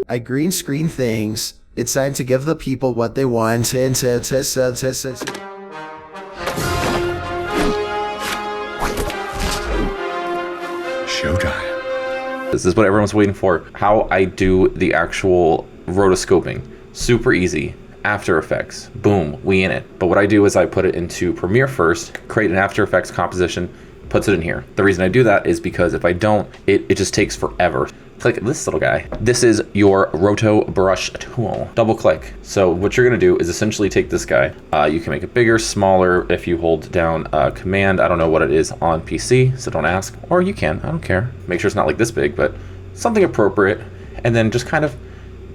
I green screen things. It's time to give the people what they want. Showtime. This is what everyone's waiting for. How I do the actual rotoscoping. Super easy. After Effects. Boom, we in it. But what I do is I put it into Premiere first, create an After Effects composition, puts it in here. The reason I do that is because if I don't, it just takes forever. Click this little guy. This is your Roto brush tool. Double click. So what you're gonna do is essentially take this guy. You can make it bigger, smaller if you hold down Command. I don't know what it is on PC, so don't ask. Or you can, I don't care. Make sure it's not like this big, but something appropriate. And then just kind of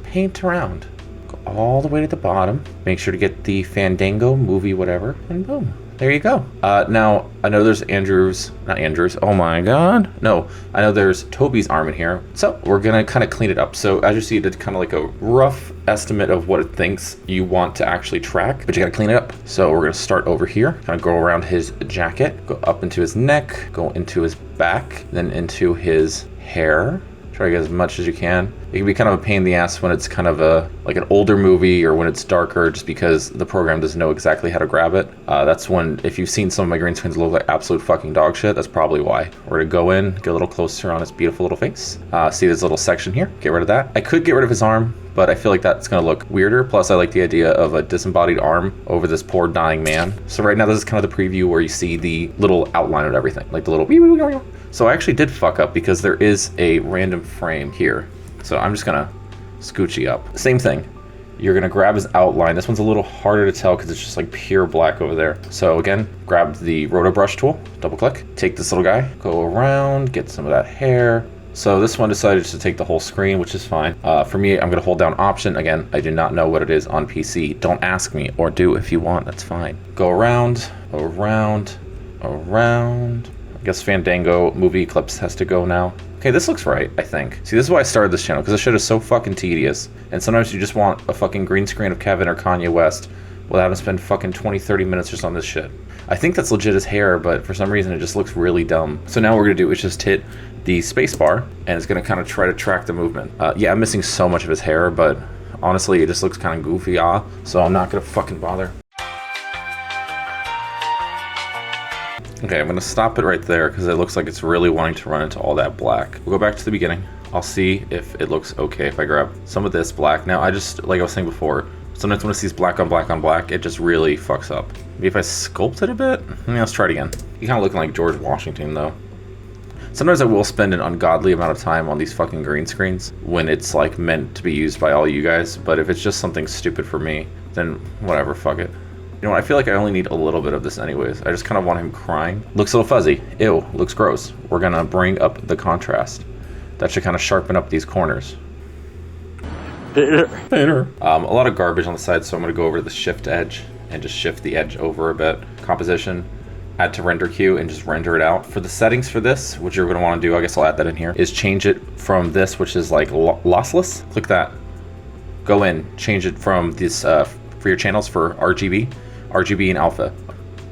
paint around. Go all the way to the bottom. Make sure to get the Fandango movie, whatever, and boom. There you go. Now, I know there's not Andrew's, oh my God. No, I know there's Toby's arm in here. So we're gonna kind of clean it up. So as you see, it's kind of like a rough estimate of what it thinks you want to actually track, but you gotta clean it up. So we're gonna start over here, kind of go around his jacket, go up into his neck, go into his back, then into his hair. Try to get as much as you can. It can be kind of a pain in the ass when it's kind of like an older movie or when it's darker, just because the program doesn't know exactly how to grab it. That's when, if you've seen some of my green screens look like absolute fucking dog shit, that's probably why. We're gonna go in, get a little closer on his beautiful little face. See this little section here, get rid of that. I could get rid of his arm, but I feel like that's gonna look weirder. Plus I like the idea of a disembodied arm over this poor dying man. So right now this is kind of the preview where you see the little outline of everything, like the little So I actually did fuck up because there is a random frame here. So I'm just gonna scooch you up. Same thing. You're gonna grab his outline. This one's a little harder to tell because it's just like pure black over there. So again, grab the Roto brush tool, double click, take this little guy, go around, get some of that hair. So this one decided to take the whole screen, which is fine. For me, I'm gonna hold down Option. Again, I do not know what it is on PC. Don't ask me, or do if you want, that's fine. Go around, around, around. I guess Fandango movie clips has to go now. Okay, this looks right, I think. See, this is why I started this channel, because this shit is so fucking tedious. And sometimes you just want a fucking green screen of Kevin or Kanye West without having to spend fucking 20, 30 minutes just on this shit. I think that's legit his hair, but for some reason it just looks really dumb. So now what we're gonna do is just hit the space bar, and it's gonna kind of try to track the movement. Yeah, I'm missing so much of his hair, but honestly, it just looks kind of goofy, so I'm not gonna fucking bother. Okay, I'm gonna stop it right there because it looks like it's really wanting to run into all that black. We'll go back to the beginning. I'll see if it looks okay if I grab some of this black. Now, I just, like I was saying before, sometimes when it sees black on black on black, it just really fucks up. Maybe if I sculpt it a bit? Yeah, let's try it again. You're kind of looking like George Washington, though. Sometimes I will spend an ungodly amount of time on these fucking green screens when it's like meant to be used by all you guys, but if it's just something stupid for me, then whatever, fuck it. You know what, I feel like I only need a little bit of this anyways. I just kind of want him crying. Looks a little fuzzy. Ew, looks gross. We're gonna bring up the contrast. That should kind of sharpen up these corners. A lot of garbage on the side, so I'm gonna go over to the shift edge and just shift the edge over a bit. Composition, add to render queue, and just render it out. For the settings for this, what you're gonna wanna do, I guess I'll add that in here, is change it from this, which is like lossless. Click that. Go in, change it from this, for your channels for RGB and alpha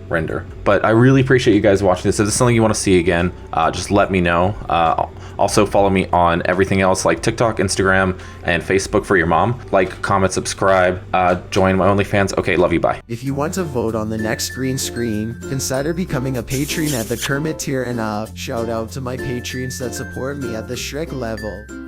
render. But I really appreciate you guys watching this. If this is something you want to see again, just let me know. Also follow me on everything else like TikTok, Instagram, and Facebook for your mom. Like, comment, subscribe, join my OnlyFans. Okay, love you, bye. If you want to vote on the next green screen, consider becoming a patron at the Kermit tier and up. Shout out to my patrons that support me at the Shrek level.